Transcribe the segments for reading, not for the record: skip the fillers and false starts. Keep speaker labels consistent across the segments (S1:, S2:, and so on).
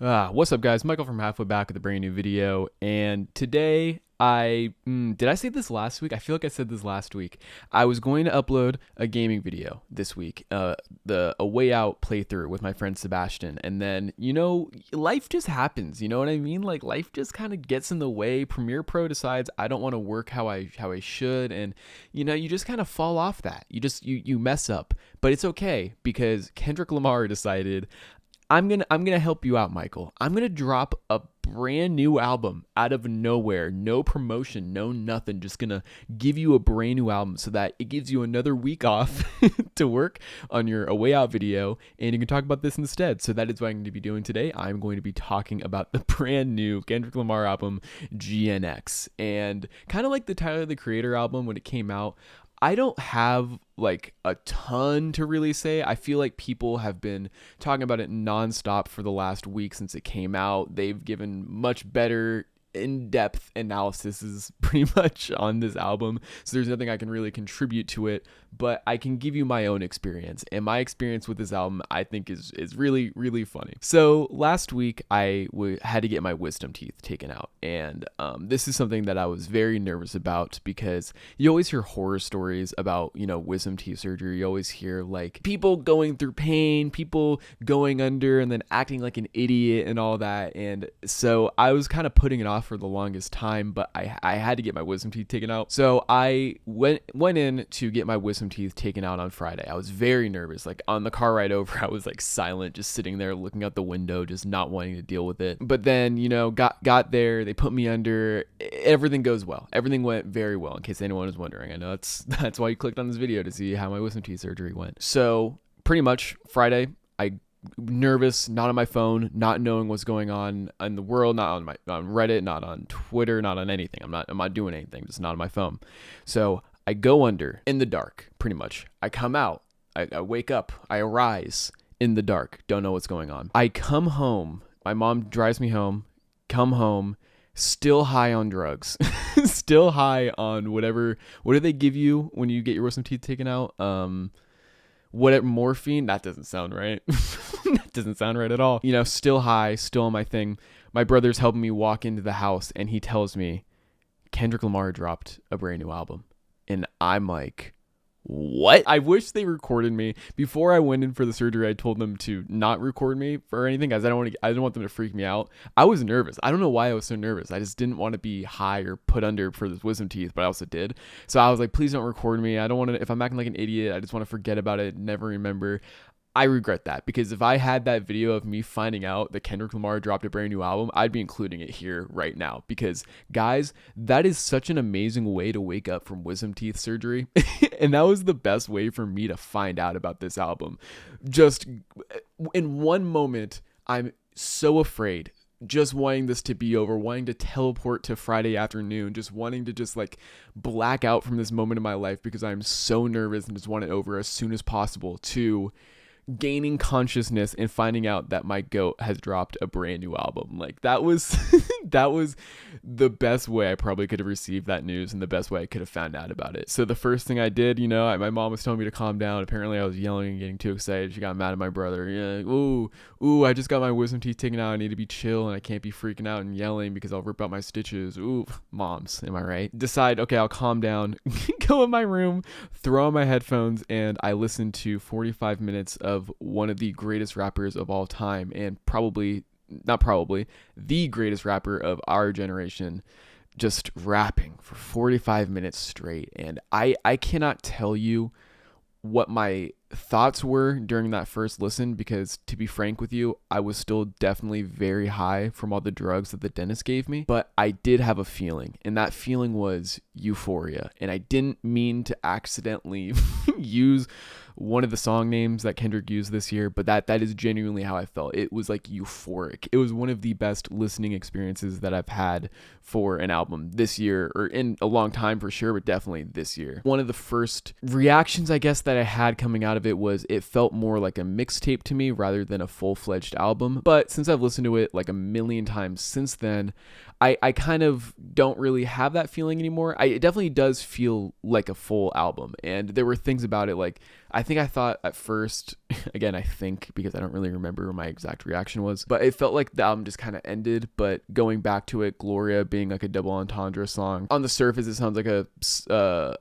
S1: What's up, guys? Michael from Halfway Back with a brand new video, and today did I say this last week? I feel like I said this last week. I was going to upload a gaming video this week, the A Way Out playthrough with my friend Sebastian, and then life just happens. You know what I mean? Like life just kind of gets in the way. Premiere Pro decides I don't want to work how I should, and you just kind of fall off that. You mess up, but it's okay because Kendrick Lamar decided. I'm gonna help you out, Michael. I'm gonna drop a brand new album out of nowhere, no promotion, no nothing. Just gonna give you a brand new album so that it gives you another week off to work on your A Way Out video, and you can talk about this instead. So that is what I'm going to be doing today. I'm going to be talking about the brand new Kendrick Lamar album, GNX, and kind of like the Tyler the Creator album when it came out. I don't have like a ton to really say. I feel like people have been talking about it nonstop for the last week since it came out. They've given much better in-depth analysis pretty much on this album, so there's nothing I can really contribute to it, but I can give you my own experience, and my experience with this album I think is really, really funny. So last week I had to get my wisdom teeth taken out, and this is something that I was very nervous about because you always hear horror stories about wisdom teeth surgery. You always hear like people going through pain, people going under and then acting like an idiot and all that, and so I was kind of putting it off for the longest time, but I had to get my wisdom teeth taken out. So I went in to get my wisdom teeth taken out on Friday. I was very nervous. Like on the car ride over, I was like silent, just sitting there looking out the window, just not wanting to deal with it. But then, got there, they put me under, everything goes well. Everything went very well, in case anyone was wondering. I know that's why you clicked on this video, to see how my wisdom teeth surgery went. So pretty much Friday, I nervous, not on my phone, not knowing what's going on in the world, not on Reddit, not on Twitter, not on anything. I'm not doing anything, just not on my phone. So I go under in the dark, pretty much. I come out, I wake up, I arise in the dark, don't know what's going on. I come home, my mom drives me home, come home, still high on drugs, still high on what do they give you when you get your wisdom teeth taken out? Morphine? That doesn't sound right. That doesn't sound right at all. Still high, still on my thing. My brother's helping me walk into the house, and he tells me Kendrick Lamar dropped a brand new album. And I'm like, what? I wish they recorded me. Before I went in for the surgery, I told them to not record me for anything, because I didn't want them to freak me out. I was nervous. I don't know why I was so nervous. I just didn't want to be high or put under for this wisdom teeth, but I also did. So I was like, please don't record me. I don't want to, if I'm acting like an idiot, I just want to forget about it, never remember. I regret that, because if I had that video of me finding out that Kendrick Lamar dropped a brand new album, I'd be including it here right now, because guys, that is such an amazing way to wake up from wisdom teeth surgery. And that was the best way for me to find out about this album. Just in one moment, I'm so afraid, just wanting this to be over, wanting to teleport to Friday afternoon, just wanting to just like black out from this moment in my life because I'm so nervous and just want it over as soon as possible, to gaining consciousness and finding out that my goat has dropped a brand new album. Like that was that was the best way I probably could have received that news, and the best way I could have found out about it. So the first thing I did, my mom was telling me to calm down. Apparently I was yelling and getting too excited. She got mad at my brother. Yeah, ooh, I just got my wisdom teeth taken out. I need to be chill, and I can't be freaking out and yelling because I'll rip out my stitches. Ooh, moms, am I right? Decide, okay, I'll calm down, go in my room, throw on my headphones, and I listened to 45 minutes of one of the greatest rappers of all time, and the greatest rapper of our generation, just rapping for 45 minutes straight. And I cannot tell you what my thoughts were during that first listen, because to be frank with you, I was still definitely very high from all the drugs that the dentist gave me, but I did have a feeling, and that feeling was euphoria. And I didn't mean to accidentally use one of the song names that Kendrick used this year, but that is genuinely how I felt. It was like euphoric. It was one of the best listening experiences that I've had for an album this year, or in a long time for sure, but definitely this year. One of the first reactions, I guess, that I had coming out of it was it felt more like a mixtape to me rather than a full-fledged album. But since I've listened to it like a million times since then, I kind of don't really have that feeling anymore. It definitely does feel like a full album, and there were things about it, like I think I thought at first, again, I think because I don't really remember what my exact reaction was, but it felt like the album just kind of ended. But going back to it, Gloria being like a double entendre song, on the surface it sounds like a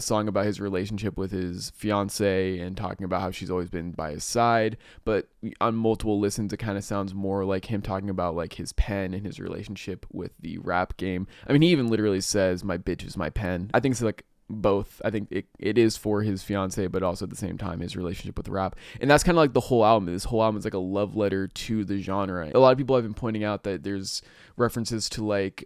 S1: song about his relationship with his fiance and talking about how she's always been by his side. But on multiple listens, it kind of sounds more like him talking about like his pen and his relationship with the rap game. I mean, he even literally says, "My bitch is my pen." I think it's like both. I think it is for his fiance, but also at the same time his relationship with rap. And that's kind of like the whole album. This whole album is like a love letter to the genre. A lot of people have been pointing out that there's references to like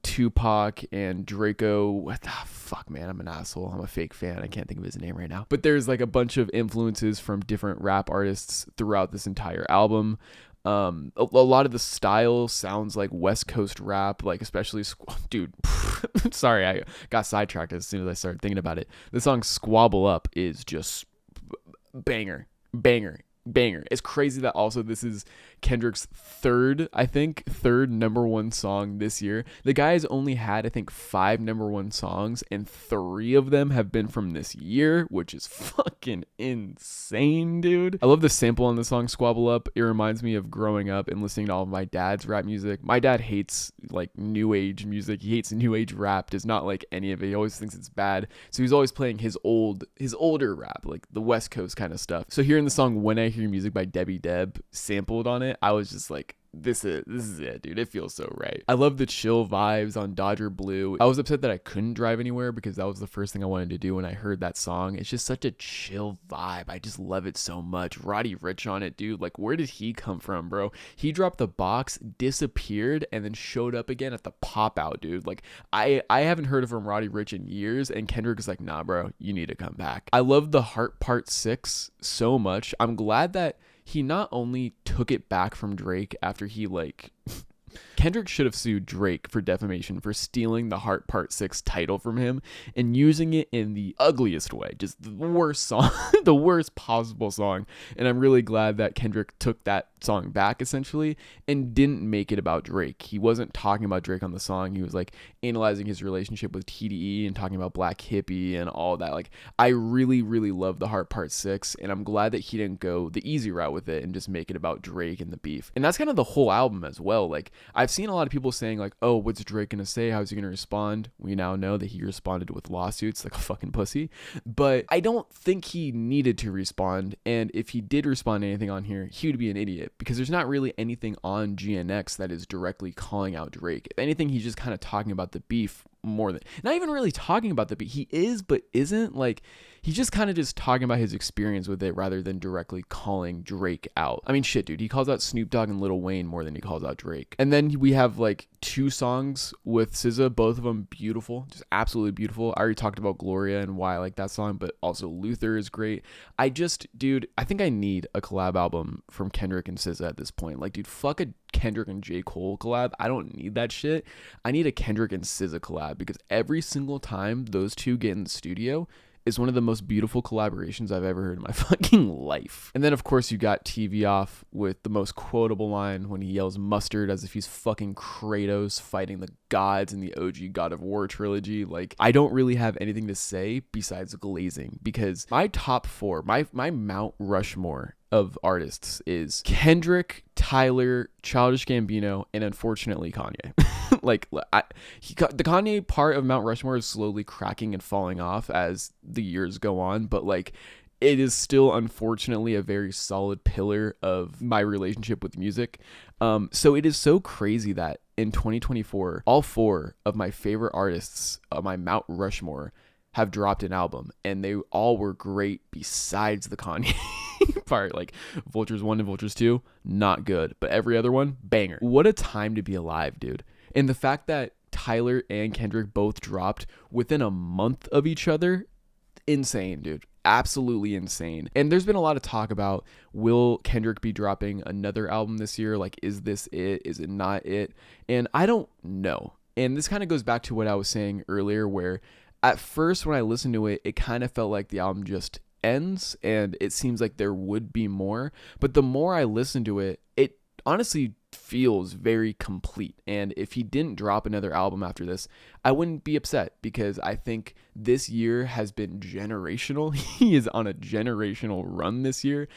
S1: Tupac and Draco. What the fuck, man, I'm an asshole. I'm a fake fan. I can't think of his name right now. But there's like a bunch of influences from different rap artists throughout this entire album. A lot of the style sounds like West Coast rap, like especially dude. Sorry, I got sidetracked as soon as I started thinking about it. The song "Squabble Up" is just banger. It's crazy that also this is Kendrick's third number one song this year. The guy has only had, I think, 5 number one songs, and 3 of them have been from this year, which is fucking insane, dude. I love the sample on the song "Squabble Up." It reminds me of growing up and listening to all of my dad's rap music. My dad hates like new age music. He hates new age rap, does not like any of it. He always thinks it's bad. So he's always playing his older rap, like the West Coast kind of stuff. So hearing the song "When I Hear Music" by Debbie Deb sampled on it, I was just like, this is it, dude. It feels so right. I love the chill vibes on Dodger Blue. I was upset that I couldn't drive anywhere because that was the first thing I wanted to do when I heard that song. It's just such a chill vibe. I just love it so much. Roddy Ricch on it, dude. Like, where did he come from, bro? He dropped the box, disappeared, and then showed up again at the pop out, dude. Like, I haven't heard from Roddy Ricch in years, and Kendrick is like, nah, bro, you need to come back. I love the Heart Part 6 so much. I'm glad that he not only took it back from Drake after he like Kendrick should have sued Drake for defamation for stealing the Heart Part 6 title from him and using it in the ugliest way, just the worst song, the worst possible song. And I'm really glad that Kendrick took that song back essentially and didn't make it about Drake. He wasn't talking about Drake on the song. He was like analyzing his relationship with TDE and talking about Black Hippie and all that. Like, I really, really love the Heart Part 6, and I'm glad that he didn't go the easy route with it and just make it about Drake and the beef. And that's kind of the whole album as well. Like, I've seen a lot of people saying like, oh, what's Drake gonna say? How's he gonna respond? We now know that he responded with lawsuits like a fucking pussy. But I don't think he needed to respond. And if he did respond to anything on here, he would be an idiot because there's not really anything on GNX that is directly calling out Drake. If anything, he's just kind of talking about the beef more than, not even really talking about the beef. He is, but isn't. Like, he's just kind of just talking about his experience with it rather than directly calling Drake out. I mean, shit, dude, he calls out Snoop Dogg and Lil Wayne more than he calls out Drake. And then we have like 2 songs with SZA, both of them beautiful, just absolutely beautiful. I already talked about Gloria and why I like that song, but also Luther is great. Dude, I think I need a collab album from Kendrick and SZA at this point. Like, dude, fuck a Kendrick and J. Cole collab. I don't need that shit. I need a Kendrick and SZA collab because every single time those two get in the studio is one of the most beautiful collaborations I've ever heard in my fucking life. And then, of course, you got TV Off with the most quotable line when he yells mustard as if he's fucking Kratos fighting the gods in the OG God of War trilogy. Like, I don't really have anything to say besides glazing because my top 4, my Mount Rushmore of artists is Kendrick, Tyler, Childish Gambino, and unfortunately Kanye. Like, the Kanye part of Mount Rushmore is slowly cracking and falling off as the years go on, but like, it is still unfortunately a very solid pillar of my relationship with music. So it is so crazy that in 2024, all 4 of my favorite artists of my Mount Rushmore have dropped an album, and they all were great besides the Kanye part. Like, Vultures 1 and Vultures 2, not good, but every other one, banger. What a time to be alive, dude. And the fact that Tyler and Kendrick both dropped within a month of each other, insane, dude. Absolutely insane. And there's been a lot of talk about, will Kendrick be dropping another album this year? Like, is this it? Is it not it? And I don't know. And this kind of goes back to what I was saying earlier, where at first when I listened to it, it kind of felt like the album just ends and it seems like there would be more. But the more I listened to it, it honestly feels very complete. And if he didn't drop another album after this, I wouldn't be upset, because I think this year has been generational. He is on a generational run this year.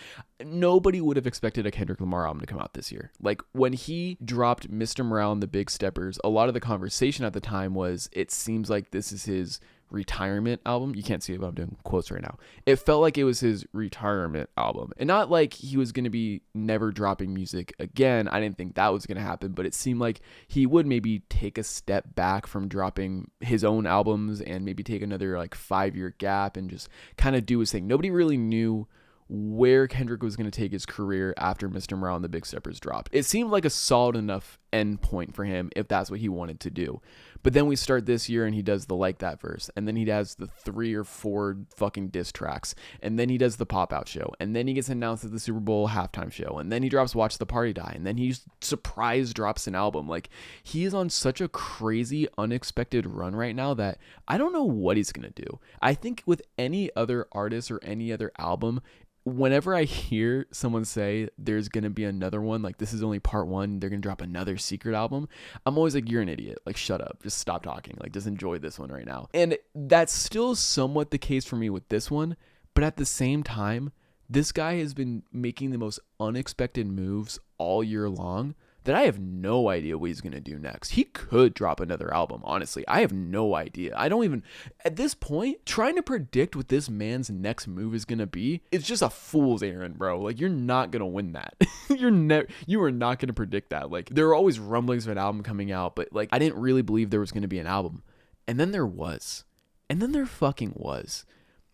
S1: Nobody would have expected a Kendrick Lamar album to come out this year. Like, when he dropped Mr. Morale and the Big Steppers, a lot of the conversation at the time was, it seems like this is his retirement album. You can't see it, but I'm doing quotes right now. It felt like it was his retirement album, and not like he was going to be never dropping music again. I didn't think that was going to happen, but it seemed like he would maybe take a step back from dropping his own albums and maybe take another like 5-year gap and just kind of do his thing. Nobody really knew where Kendrick was going to take his career after Mr. Morale and the Big Steppers dropped. It seemed like a solid enough end point for him if that's what he wanted to do. But then we start this year and he does the Like That verse, and then he does the 3 or 4 fucking diss tracks, and then he does the Pop Out show, and then he gets announced at the Super Bowl halftime show, and then he drops Watch the Party Die, and then he surprise drops an album. Like, he is on such a crazy, unexpected run right now that I don't know what he's going to do. I think with any other artist or any other album, whenever I hear someone say there's going to be another one, like this is only part 1, they're going to drop another secret album, I'm always like, you're an idiot. Like, shut up. Just stop talking. Like, just enjoy this one right now. And that's still somewhat the case for me with this one. But at the same time, this guy has been making the most unexpected moves all year long that I have no idea what he's going to do next. He could drop another album, honestly. I have no idea. I don't even, at this point, trying to predict what this man's next move is going to be, it's just a fool's errand, bro. Like, you're not going to win that. You are not going to predict that. Like, there are always rumblings of an album coming out, but like, I didn't really believe there was going to be an album. And then there was. And then there fucking was.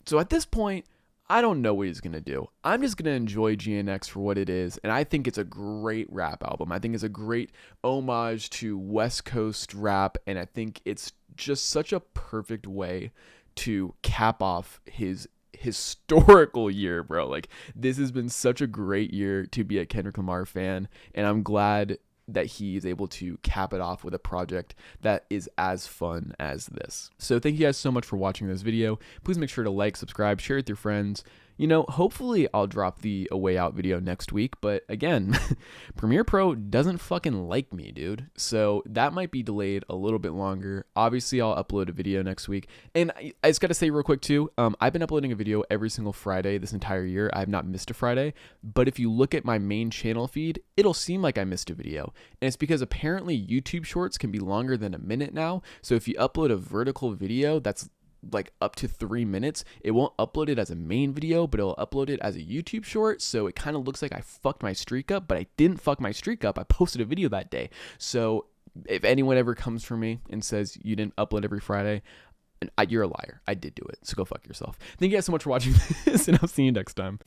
S1: So at this point, I don't know what he's going to do. I'm just going to enjoy GNX for what it is. And I think it's a great rap album. I think it's a great homage to West Coast rap. And I think it's just such a perfect way to cap off his historical year, bro. Like, this has been such a great year to be a Kendrick Lamar fan. And I'm glad that he is able to cap it off with a project that is as fun as this. So thank you guys so much for watching this video. Please make sure to like, subscribe, share it with your friends. You know, hopefully I'll drop the A Way Out video next week, but again, Premiere Pro doesn't fucking like me, dude. So that might be delayed a little bit longer. Obviously, I'll upload a video next week. And I just got to say real quick too, I've been uploading a video every single Friday this entire year. I have not missed a Friday, but if you look at my main channel feed, it'll seem like I missed a video. And it's because apparently YouTube Shorts can be longer than a minute now. So if you upload a vertical video that's like up to 3 minutes, it won't upload it as a main video, but it'll upload it as a YouTube short. So it kind of looks like I fucked my streak up, but I didn't fuck my streak up. I posted a video that day. So if anyone ever comes for me and says you didn't upload every Friday, you're a liar. I did do it. So go fuck yourself. Thank you guys so much for watching this, and I'll see you next time.